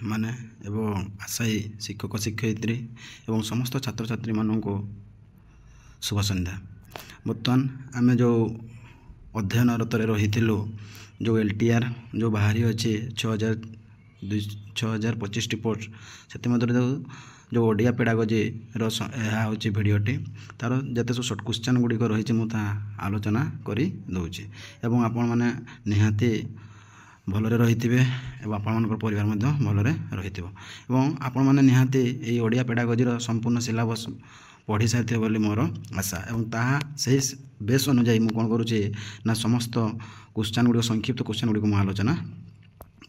ମାନେ ଏବଂ ଆଶାୟୀ ଶିକ୍ଷକ ଶିକ୍ଷୟିତ୍ରୀ ଏବଂ ସମସ୍ତ ଛାତ୍ରଛାତ୍ରୀମାନଙ୍କୁ ଶୁଭ ସନ୍ଧ୍ୟା। ବର୍ତ୍ତମାନ ଆମେ ଯେଉଁ ଅଧ୍ୟୟନରତରେ ରହିଥିଲୁ, ଯେଉଁ LTR ଯେଉଁ ବାହାରି ଅଛି 6025ଟି ପୋଷ୍ଟ, ସେଥିମଧ୍ୟରୁ ଯେଉଁ ଓଡ଼ିଆ ପେଡାଗୋଜିର ଏହା ହେଉଛି ଭିଡ଼ିଓଟି। ତା'ର ଯେତେ ସବୁ ସର୍ଟ କ୍ୱେଶ୍ଚନ୍ ଗୁଡ଼ିକ ରହିଛି ମୁଁ ତାହା ଆଲୋଚନା କରି ଦେଉଛି ଏବଂ ଆପଣମାନେ ନିହାତି ଭଲରେ ରହିଥିବେ ଏବଂ ଆପଣମାନଙ୍କର ପରିବାର ମଧ୍ୟ ଭଲରେ ରହିଥିବ ଏବଂ ଆପଣମାନେ ନିହାତି ଏହି ଓଡ଼ିଆ ପେଡାଗୋଜିର ସମ୍ପୂର୍ଣ୍ଣ ସିଲାବସ୍ ପଢ଼ି ସାରିଥିବେ ବୋଲି ମୋର ଆଶା ଏବଂ ତାହା ସେହି ବେସ୍ ଅନୁଯାୟୀ ମୁଁ କ'ଣ କରୁଛି ନା ସମସ୍ତ କ୍ୱେଶ୍ଚନ୍ ଗୁଡ଼ିକ ସଂକ୍ଷିପ୍ତ କ୍ୱେଶ୍ଚନ୍ ଗୁଡ଼ିକ ମୁଁ ଆଲୋଚନା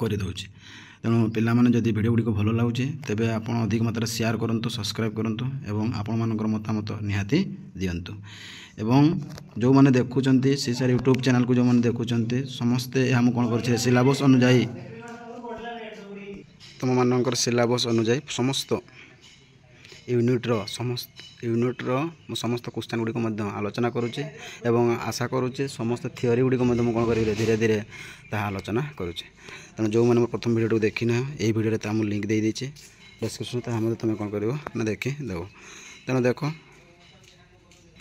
କରିଦେଉଛି। ତେଣୁ ପିଲାମାନେ ଯଦି ଭିଡ଼ିଓ ଗୁଡ଼ିକ ଭଲ ଲାଗୁଛି ତେବେ ଆପଣ ଅଧିକ ମାତ୍ରାରେ ସେୟାର କରନ୍ତୁ, ସବସ୍କ୍ରାଇବ୍ କରନ୍ତୁ ଏବଂ ଆପଣମାନଙ୍କର ମତାମତ ନିହାତି ଦିଅନ୍ତୁ। ଏବଂ ଯେଉଁମାନେ ଦେଖୁଛନ୍ତି ସାର୍ ୟୁଟ୍ୟୁବ୍ ଚ୍ୟାନେଲ୍କୁ ଯେଉଁମାନେ ଦେଖୁଛନ୍ତି ସମସ୍ତେ ଏହା ମୁଁ କ'ଣ କରୁଛି ସିଲାବସ୍ ଅନୁଯାୟୀ ତୁମମାନଙ୍କର ସିଲାବସ୍ ଅନୁଯାୟୀ ସମସ୍ତ ୟୁନିଟ୍ର ମୁଁ ସମସ୍ତ କ୍ୱେଶ୍ଚନ୍ ଗୁଡ଼ିକ ମଧ୍ୟ ଆଲୋଚନା କରୁଛି ଏବଂ ଆଶା କରୁଛି ସମସ୍ତ ଥିଓରି ଗୁଡ଼ିକ ମଧ୍ୟ ମୁଁ କ'ଣ କରିବି ଧୀରେ ଧୀରେ ତାହା ଆଲୋଚନା କରୁଛି। ତେଣୁ ଯେଉଁମାନେ ମୋ ପ୍ରଥମ ଭିଡ଼ିଓଟିକୁ ଦେଖିନା ଏହି ଭିଡ଼ିଓରେ ତାହା ମୁଁ ଲିଙ୍କ୍ ଦେଇଦେଇଛି ଡେସ୍କ୍ରିପ୍ସନ୍, ତାହା ମଧ୍ୟ ତୁମେ କ'ଣ କରିବ ନା ଦେଖିଦେବ। ତେଣୁ ଦେଖ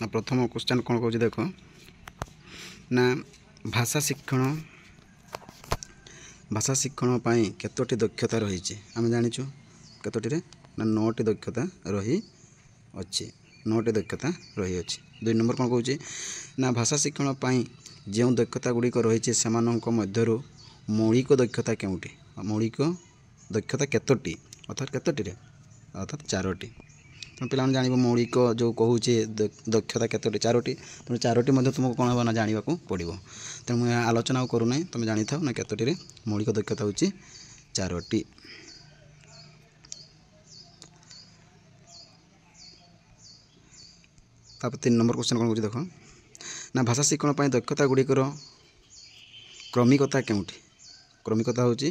ନା ପ୍ରଥମ କ୍ୱେଶ୍ଚନ୍ କ'ଣ କହୁଛି ଦେଖ ନା ଭାଷା ଶିକ୍ଷଣ ପାଇଁ କେତୋଟି ଦକ୍ଷତା ରହିଛି? ଆମେ ଜାଣିଛୁ କେତୋଟିରେ ନା 9ଟି ଦକ୍ଷତା ରହିଅଛି। 9ଟି ଦକ୍ଷତା ରହିଅଛି। 2 ନମ୍ବର କ'ଣ କହୁଛି ନା ଭାଷା ଶିକ୍ଷଣ ପାଇଁ ଯେଉଁ ଦକ୍ଷତା ଗୁଡ଼ିକ ରହିଛି ସେମାନଙ୍କ ମଧ୍ୟରୁ ମୌଳିକ ଦକ୍ଷତା କେଉଁଟି? ମୌଳିକ ଦକ୍ଷତା କେତୋଟି ଅର୍ଥାତ୍ କେତୋଟିରେ ଅର୍ଥାତ୍ 4ଟି। ତେଣୁ ପିଲାମାନେ ଜାଣିବ ମୌଳିକ ଯେଉଁ କହୁଛି ଦକ୍ଷତା କେତୋଟି? 4ଟି। ତେଣୁ 4ଟି ମଧ୍ୟ ତୁମକୁ କ'ଣ ହେବ ନା ଜାଣିବାକୁ ପଡ଼ିବ। ତେଣୁ ମୁଁ ଏହା ଆଲୋଚନା ଆଉ କରୁନାହିଁ, ତୁମେ ଜାଣିଥାଉ ନା କେତୋଟିରେ ମୌଳିକ ଦକ୍ଷତା ହେଉଛି 4ଟି। ତାପରେ 3 ନମ୍ବର କ୍ୱେଶ୍ଚନ୍ କ'ଣ କହୁଛି ଦେଖ ନା ଭାଷା ଶିକ୍ଷଣ ପାଇଁ ଦକ୍ଷତା ଗୁଡ଼ିକର କ୍ରମିକତା କେଉଁଠି? କ୍ରମିକତା ହେଉଛି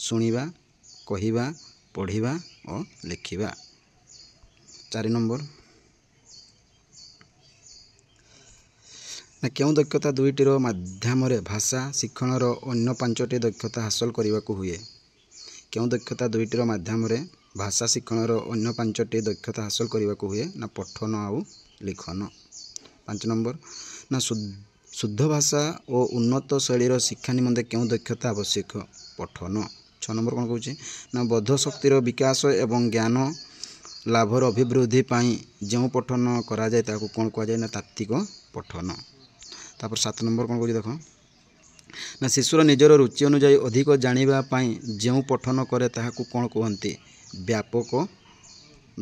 ଶୁଣିବା, କହିବା, ପଢ଼ିବା ଓ ଲେଖିବା। 4 ନମ୍ବର ନା କେଉଁ ଦକ୍ଷତା ଦୁଇଟିର ମାଧ୍ୟମରେ ଭାଷା ଶିକ୍ଷଣର ଅନ୍ୟ 5ଟି ଦକ୍ଷତା ହାସଲ କରିବାକୁ ହୁଏ? କେଉଁ ଦକ୍ଷତା ଦୁଇଟିର ମାଧ୍ୟମରେ ଭାଷା ଶିକ୍ଷଣର ଅନ୍ୟ 5ଟି ଦକ୍ଷତା ହାସଲ କରିବାକୁ ହୁଏ? ନା ପଠନ ଆଉ ଲିଖନ। 5 ନମ୍ବର ନା ଶୁଦ୍ଧ ଭାଷା ଓ ଉନ୍ନତ ଶୈଳୀର ଶିକ୍ଷା ନିମନ୍ତେ କେଉଁ ଦକ୍ଷତା ଆବଶ୍ୟକ? ପଠନ। 6 ନମ୍ବର କ'ଣ କହୁଛି ନା ବୋଧ ଶକ୍ତିର ବିକାଶ ଏବଂ ଜ୍ଞାନ ଲାଭର ଅଭିବୃଦ୍ଧି ପାଇଁ ଯେଉଁ ପଠନ କରାଯାଏ ତାହାକୁ କ'ଣ କୁହାଯାଏ? ନା ତାତ୍ତ୍ୱିକ ପଠନ। ତାପରେ 7 ନମ୍ବର କ'ଣ କହୁଛି ଦେଖ ନା ଶିଶୁର ନିଜର ରୁଚି ଅନୁଯାୟୀ ଅଧିକ ଜାଣିବା ପାଇଁ ଯେଉଁ ପଠନ କରେ ତାହାକୁ କ'ଣ କୁହନ୍ତି?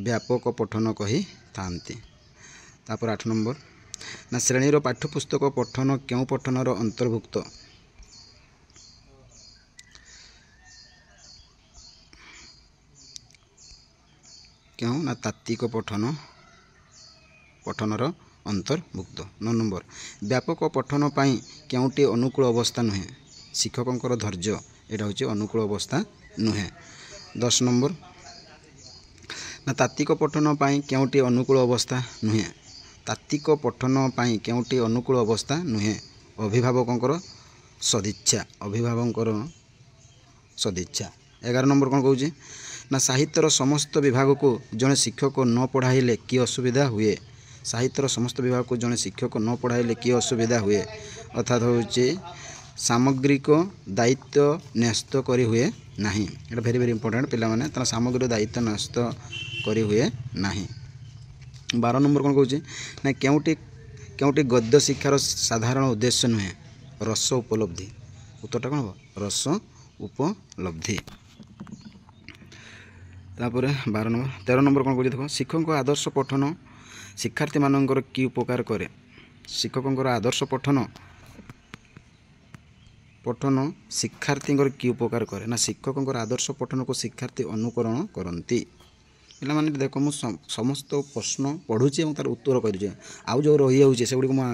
ବ୍ୟାପକ ପଠନ କହିଥାନ୍ତି। ତାପରେ 8 ନମ୍ବର ନା ଶ୍ରେଣୀର ପାଠ୍ୟପୁସ୍ତକ ପଠନ କେଉଁ ପଠନର ଅନ୍ତର୍ଭୁକ୍ତ? କେଉଁ ନା ତାତ୍ତ୍ୱିକ ପଠନର ଅନ୍ତର୍ଭୁକ୍ତ। 9 ନମ୍ବର ବ୍ୟାପକ ପଠନ ପାଇଁ କେଉଁଟି ଅନୁକୂଳ ଅବସ୍ଥା ନୁହେଁ? ଶିକ୍ଷକଙ୍କର ଧୈର୍ଯ୍ୟ, ଏଇଟା ହେଉଛି ଅନୁକୂଳ ଅବସ୍ଥା ନୁହେଁ। 10 ନମ୍ବର ନା ତାତ୍ତ୍ୱିକ ପଠନ ପାଇଁ କେଉଁଟି ଅନୁକୂଳ ଅବସ୍ଥା ନୁହେଁ? ତାତ୍ତ୍ୱିକ ପଠନ ପାଇଁ କେଉଁଟି ଅନୁକୂଳ ଅବସ୍ଥା ନୁହେଁ? ଅଭିଭାବକଙ୍କର ସଦିଚ୍ଛା। 11 ନମ୍ବର କ'ଣ କହୁଛି ନା ସାହିତ୍ୟର ସମସ୍ତ ବିଭାଗକୁ ଜଣେ ଶିକ୍ଷକ ନ ପଢ଼ାଇଲେ କି ଅସୁବିଧା ହୁଏ? ସାହିତ୍ୟର ସମସ୍ତ ବିଭାଗକୁ ଜଣେ ଶିକ୍ଷକ ନ ପଢ଼ାଇଲେ କି ଅସୁବିଧା ହୁଏ? ଅର୍ଥାତ୍ ହେଉଛି ସାମଗ୍ରିକ ଦାୟିତ୍ୱ ନ୍ୟସ୍ତ କରି ହୁଏ ନାହିଁ। ଏଇଟା ଭେରି ଇମ୍ପୋର୍ଟାଣ୍ଟ ପିଲାମାନେ, ତାର ସାମଗ୍ରିକ ଦାୟିତ୍ୱ ନ୍ୟସ୍ତ କରି ହୁଏ ନାହିଁ। 12 ନମ୍ବର କ'ଣ କହୁଛି ନା କେଉଁଟି ଗଦ୍ୟ ଶିକ୍ଷାର ସାଧାରଣ ଉଦ୍ଦେଶ୍ୟ ନୁହେଁ? ରସ ଉପଲବ୍ଧି। ଉତ୍ତରଟା କ'ଣ ହେବ? ରସ ଉପଲବ୍ଧି। ତାପରେ 13 ନମ୍ବର କ'ଣ କହୁଛି ଦେଖ ଶିକ୍ଷକଙ୍କ ଆଦର୍ଶ ପଠନ ଶିକ୍ଷାର୍ଥୀମାନଙ୍କର କି ଉପକାର କରେ? ଶିକ୍ଷକଙ୍କର ଆଦର୍ଶ ପଠନ ଶିକ୍ଷାର୍ଥୀଙ୍କର କି ଉପକାର କରେ? ନା ଶିକ୍ଷକଙ୍କର ଆଦର୍ଶ ପଠନକୁ ଶିକ୍ଷାର୍ଥୀ ଅନୁକରଣ କରନ୍ତି। ପିଲାମାନେ ଦେଖ ମୁଁ ସମସ୍ତ ପ୍ରଶ୍ନ ପଢ଼ୁଛି ଏବଂ ତା'ର ଉତ୍ତର କରୁଛି। ଆଉ ଯେଉଁ ରହିଯାଉଛି ସେଗୁଡ଼ିକୁ ମୁଁ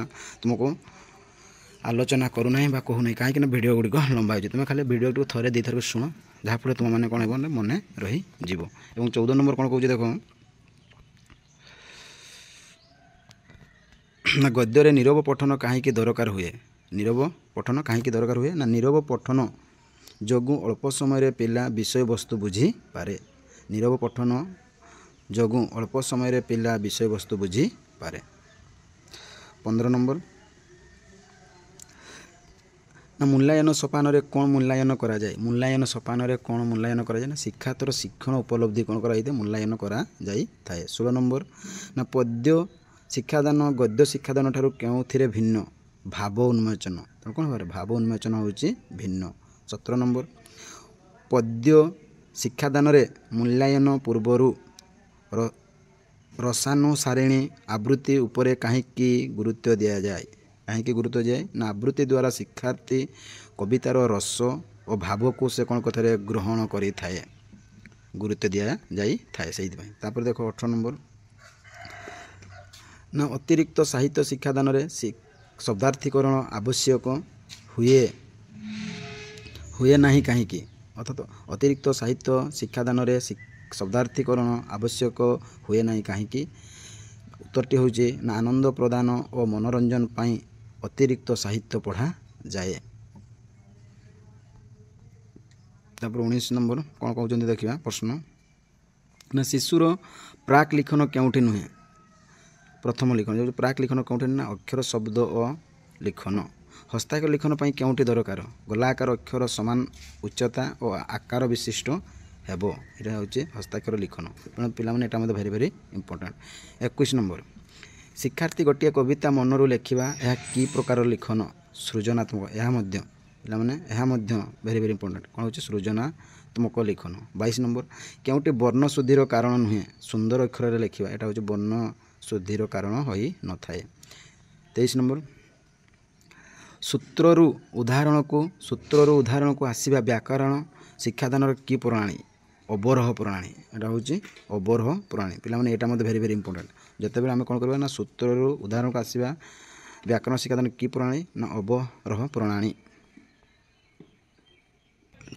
ତୁମକୁ ଆଲୋଚନା କରୁନାହିଁ ବା କହୁନାହିଁ, କାହିଁକିନା ଭିଡ଼ିଓ ଗୁଡ଼ିକ ଲମ୍ବା ହେଉଛି। ତୁମେ ଖାଲି ଭିଡ଼ିଓଟିକୁ ଥରେ ଦୁଇଥର ଶୁଣ, ଯାହାଫଳରେ ତୁମମାନେ କ'ଣ ହେବ ନା ମନେ ରହିଯିବ। ଏବଂ 14 ନମ୍ବର କ'ଣ କହୁଛି ଦେଖ ନା ଗଦ୍ୟରେ ନୀରବ ପଠନ କାହିଁକି ଦରକାର ହୁଏ? ନୀରବ ପଠନ କାହିଁକି ଦରକାର ହୁଏ? ନା ନୀରବ ପଠନ ଯୋଗୁଁ ଅଳ୍ପ ସମୟରେ ପିଲା ବିଷୟବସ୍ତୁ ବୁଝିପାରେ। ନୀରବ ପଠନ ଯୋଗୁଁ ଅଳ୍ପ ସମୟରେ ପିଲା ବିଷୟବସ୍ତୁ ବୁଝିପାରେ। 15 ନମ୍ବର ନା ମୂଲ୍ୟାୟନ ସୋପାନରେ କ'ଣ ମୂଲ୍ୟାୟନ କରାଯାଏ? ମୂଲ୍ୟାୟନ ସୋପାନରେ କ'ଣ ମୂଲ୍ୟାୟନ କରାଯାଏ? ନା ଶିକ୍ଷାର୍ଥୀର ଶିକ୍ଷଣ ଉପଲବ୍ଧି କ'ଣ କରାଯାଇଥାଏ? ମୂଲ୍ୟାୟନ କରାଯାଇଥାଏ। 16 ନମ୍ବର ନା ପଦ୍ୟ ଶିକ୍ଷାଦାନ ଗଦ୍ୟ ଶିକ୍ଷାଦାନ ଠାରୁ କେଉଁଥିରେ ଭିନ୍ନ? ଭାବ ଉନ୍ମୋଚନ। ତେଣୁ କ'ଣ ଭାବରେ ଭାବ ଉନ୍ମୋଚନ ହେଉଛି ଭିନ୍ନ। 17 ନମ୍ବର ପଦ୍ୟ ଶିକ୍ଷାଦାନରେ ମୂଲ୍ୟାୟନ ପୂର୍ବରୁ ରସାନୁସାରିଣୀ ଆବୃତ୍ତି ଉପରେ କାହିଁକି ଗୁରୁତ୍ୱ ଦିଆଯାଏ? କାହିଁକି ଗୁରୁତ୍ୱ ଦିଆଯାଏ? ନା ଆବୃତ୍ତି ଦ୍ୱାରା ଶିକ୍ଷାର୍ଥୀ କବିତାର ରସ ଓ ଭାବକୁ ସେ କ'ଣ କଥାରେ ଗ୍ରହଣ କରିଥାଏ, ଗୁରୁତ୍ୱ ଦିଆଯାଇଥାଏ ସେଇଥିପାଇଁ। ତାପରେ ଦେଖ 18 ନମ୍ବର ନା ଅତିରିକ୍ତ ସାହିତ୍ୟ ଶିକ୍ଷାଦାନରେ ଶବ୍ଦାର୍ଥୀକରଣ ଆବଶ୍ୟକ ହୁଏ ନାହିଁ କାହିଁକି? ଅର୍ଥାତ୍ ଅତିରିକ୍ତ ସାହିତ୍ୟ ଶିକ୍ଷାଦାନରେ ଶବ୍ଦାର୍ଥୀକରଣ ଆବଶ୍ୟକ ହୁଏ ନାହିଁ କାହିଁକି? ଉତ୍ତରଟି ହେଉଛି ନା ଆନନ୍ଦ ପ୍ରଦାନ ଓ ମନୋରଞ୍ଜନ ପାଇଁ ଅତିରିକ୍ତ ସାହିତ୍ୟ ପଢ଼ାଯାଏ। ତାପରେ 19 ନମ୍ବର କ'ଣ କହୁଛନ୍ତି ଦେଖିବା ପ୍ରଶ୍ନ ନା ଶିଶୁର ପ୍ରାକ୍ ଲିଖନ କେଉଁଠି ନୁହେଁ? ପ୍ରଥମ ଲିଖନ ଯେଉଁ ପ୍ରାକ୍ ଲିଖନ କେଉଁଠି ନା ଅକ୍ଷର ଶବ୍ଦ ଓ ଲିଖନ। ହସ୍ତାକ୍ଷର ଲିଖନ ପାଇଁ କେଉଁଠି ଦରକାର? ଗୋଲାକାର ଅକ୍ଷର ସମାନ ଉଚ୍ଚତା ଓ ଆକାର ବିଶିଷ୍ଟ ହେବ। ଏଇଟା ହେଉଛି ହସ୍ତାକ୍ଷର ଲିଖନ। ତେଣୁ ପିଲାମାନେ ଏଇଟା ମଧ୍ୟ ଭେରି ଭେରି ଇମ୍ପୋର୍ଟାଣ୍ଟ। 21 ନମ୍ବର ଶିକ୍ଷାର୍ଥୀ ଗୋଟିଏ କବିତା ମନରୁ ଲେଖିବା ଏହା କି ପ୍ରକାର ଲିଖନ? ସୃଜନାତ୍ମକ। ଏହା ମଧ୍ୟ ପିଲାମାନେ ଏହା ମଧ୍ୟ ଭେରି ଭେରି ଇମ୍ପୋର୍ଟାଣ୍ଟ। କ'ଣ ହେଉଛି? ସୃଜନାତ୍ମକ ଲିଖନ। 22 ନମ୍ବର କେଉଁଟି ବର୍ଣ୍ଣ ଶୁଦ୍ଧିର କାରଣ ନୁହେଁ? ସୁନ୍ଦର ଅକ୍ଷରରେ ଲେଖିବା। ଏଇଟା ହେଉଛି ବର୍ଣ୍ଣ ଶୁଦ୍ଧିର କାରଣ ହୋଇନଥାଏ। 23 ନମ୍ବର ସୂତ୍ରରୁ ଉଦାହରଣକୁ ଆସିବା ବ୍ୟାକରଣ ଶିକ୍ଷାଦାନର କି ପ୍ରଣାଳୀ? ଅବରୋହ ପ୍ରଣାଳୀ। ଏଇଟା ହେଉଛି ଅବରୋହ ପ୍ରଣାଳୀ। ପିଲାମାନେ ଏଇଟା ମଧ୍ୟ ଭେରି ଭେରି ଇମ୍ପୋର୍ଟାଣ୍ଟ। ଯେତେବେଳେ ଆମେ କ'ଣ କରିବା ନା ସୂତ୍ରରୁ ଉଦାହରଣକୁ ଆସିବା ବ୍ୟାକରଣ ଶିକ୍ଷାଦାନ କି ପ୍ରଣାଳୀ? ନା ଅବରୋହ ପ୍ରଣାଳୀ।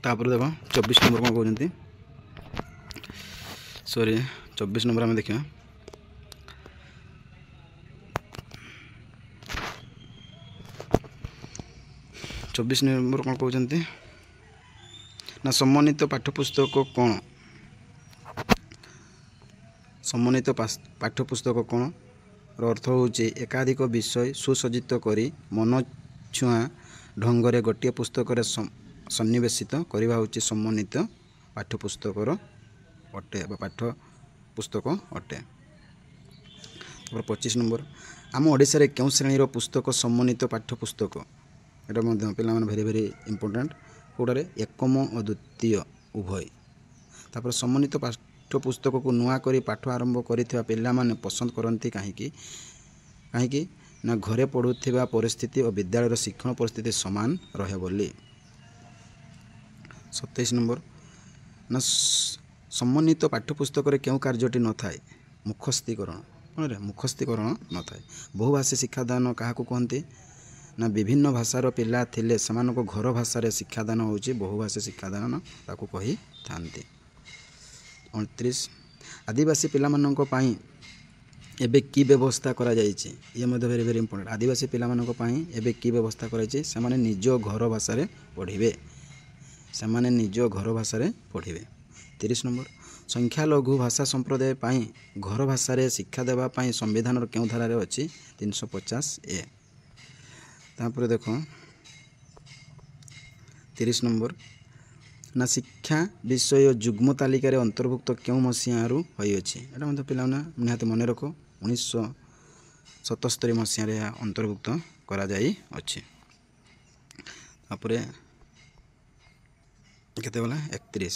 ତାପରେ ଦେଖ 24 ନମ୍ବର କ'ଣ କହୁଛନ୍ତି? 24 ନମ୍ବର ଆମେ ଦେଖିବା 24 ନମ୍ବର କ'ଣ କହୁଛନ୍ତି ନା ସମନ୍ୱିତ ପାଠ୍ୟପୁସ୍ତକ କ'ଣ? ସମନ୍ୱିତ ପାଠ୍ୟପୁସ୍ତକ କ'ଣ ର ଅର୍ଥ ହେଉଛି ଏକାଧିକ ବିଷୟ ସୁସଜ୍ଜିତ କରି ମନଛୁଆଁ ଢଙ୍ଗରେ ଗୋଟିଏ ପୁସ୍ତକରେ ସନ୍ନିବେଶିତ କରିବା ହେଉଛି ସମନ୍ୱିତ ପାଠ୍ୟପୁସ୍ତକର ଅଟେ ବା ପାଠ୍ୟପୁସ୍ତକ ଅଟେ। ତାପରେ 25 ନମ୍ବର ଆମ ଓଡ଼ିଶାରେ କେଉଁ ଶ୍ରେଣୀର ପୁସ୍ତକ ସମନ୍ୱିତ ପାଠ୍ୟପୁସ୍ତକ? ଏଇଟା ମଧ୍ୟ ପିଲାମାନେ ଭେରି ଭେରି ଇମ୍ପୋର୍ଟାଣ୍ଟ। କେଉଁଟାରେ? ଏକମ ଓ ଦ୍ୱିତୀୟ ଉଭୟ। ତାପରେ ସମନ୍ୱିତ ପାଠ୍ୟପୁସ୍ତକକୁ ନୂଆ କରି ପାଠ ଆରମ୍ଭ କରିଥିବା ପିଲାମାନେ ପସନ୍ଦ କରନ୍ତି କାହିଁକି? ନା ଘରେ ପଢ଼ୁଥିବା ପରିସ୍ଥିତି ଓ ବିଦ୍ୟାଳୟର ଶିକ୍ଷଣ ପରିସ୍ଥିତି ସମାନ ରହେ ବୋଲି। 27 ନମ୍ବର ନା ସମନ୍ୱିତ ପାଠ୍ୟପୁସ୍ତକରେ କେଉଁ କାର୍ଯ୍ୟଟି ନଥାଏ? ମୁଖସ୍ଥୀକରଣ। କ'ଣରେ? ମୁଖସ୍ଥୀକରଣ ନଥାଏ। ବହୁଭାଷୀ ଶିକ୍ଷାଦାନ କାହାକୁ କହନ୍ତି? ନା ବିଭିନ୍ନ ଭାଷାର ପିଲା ଥିଲେ ସେମାନଙ୍କ ଘର ଭାଷାରେ ଶିକ୍ଷାଦାନ ହେଉଛି ବହୁଭାଷୀ ଶିକ୍ଷାଦାନ ତାକୁ କହିଥାନ୍ତି। 29 ଆଦିବାସୀ ପିଲାମାନଙ୍କ ପାଇଁ ଏବେ କି ବ୍ୟବସ୍ଥା କରାଯାଇଛି? ଇଏ ମଧ୍ୟ ଭେରି ଭେରି ଇମ୍ପୋର୍ଟାଣ୍ଟ। ଆଦିବାସୀ ପିଲାମାନଙ୍କ ପାଇଁ ଏବେ କି ବ୍ୟବସ୍ଥା କରାଯାଇଛି? ସେମାନେ ନିଜ ଘର ଭାଷାରେ ପଢ଼ିବେ। 30 ନମ୍ବର ସଂଖ୍ୟାଲଘୁ ଭାଷା ସମ୍ପ୍ରଦାୟ ପାଇଁ ଘର ଭାଷାରେ ଶିକ୍ଷା ଦେବା ପାଇଁ ସମ୍ବିଧାନର କେଉଁ ଧାରାରେ ଅଛି? 350A। ତାପରେ ଦେଖ 30 ନମ୍ବର ନା ଶିକ୍ଷା ବିଷୟ ଯୁଗ୍ମ ତାଲିକାରେ ଅନ୍ତର୍ଭୁକ୍ତ କେଉଁ ମସିହାରୁ ହୋଇଅଛି? ଏଇଟା ମଧ୍ୟ ପିଲାମାନେ ନିହାତି ମନେ ରଖ। 1977 ମସିହାରେ ଏହା ଅନ୍ତର୍ଭୁକ୍ତ କରାଯାଇଅଛି। ତାପରେ କେତେ ଗଲା? 31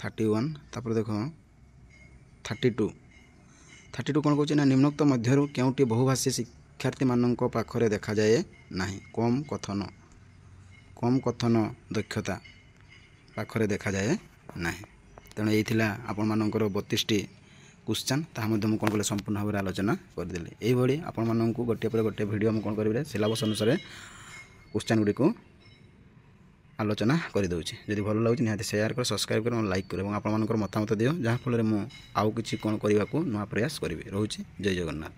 31। ତାପରେ ଦେଖ 32 କ'ଣ କହୁଛି ନା ନିମ୍ନୋକ୍ତ ମଧ୍ୟରୁ କେଉଁଟି ବହୁଭାଷୀ ଶିକ୍ଷାର୍ଥୀମାନଙ୍କ ପାଖରେ ଦେଖାଯାଏ ନାହିଁ? କମ୍ କଥନ ଦକ୍ଷତା ପାଖରେ ଦେଖାଯାଏ ନାହିଁ। ତେଣୁ ଏଇ ଥିଲା ଆପଣମାନଙ୍କର 32ଟି କ୍ୱେଶ୍ଚନ୍। ତାହା ମଧ୍ୟ ମୁଁ କ'ଣ କଲି ସମ୍ପୂର୍ଣ୍ଣ ଭାବରେ ଆଲୋଚନା କରିଦେଲି। ଏଇଭଳି ଆପଣମାନଙ୍କୁ ଗୋଟିଏ ପରେ ଗୋଟିଏ ଭିଡ଼ିଓ ମୁଁ କ'ଣ କରିବି ସିଲାବସ୍ ଅନୁସାରେ କ୍ୱେଶ୍ଚନ୍ ଗୁଡ଼ିକୁ ଆଲୋଚନା କରିଦେଉଛି। ଯଦି ଭଲ ଲାଗୁଛି ନିହାତି ସେୟାର କର, ସବସ୍କ୍ରାଇବ୍ କର, ଲାଇକ୍ କର ଏବଂ ଆପଣମାନଙ୍କର ମତାମତ ଦିଅ, ଯାହାଫଳରେ ମୁଁ ଆଉ କିଛି କ'ଣ କରିବାକୁ ନୂଆ ପ୍ରୟାସ କରିବି। ରହୁଛି। ଜୟ ଜଗନ୍ନାଥ।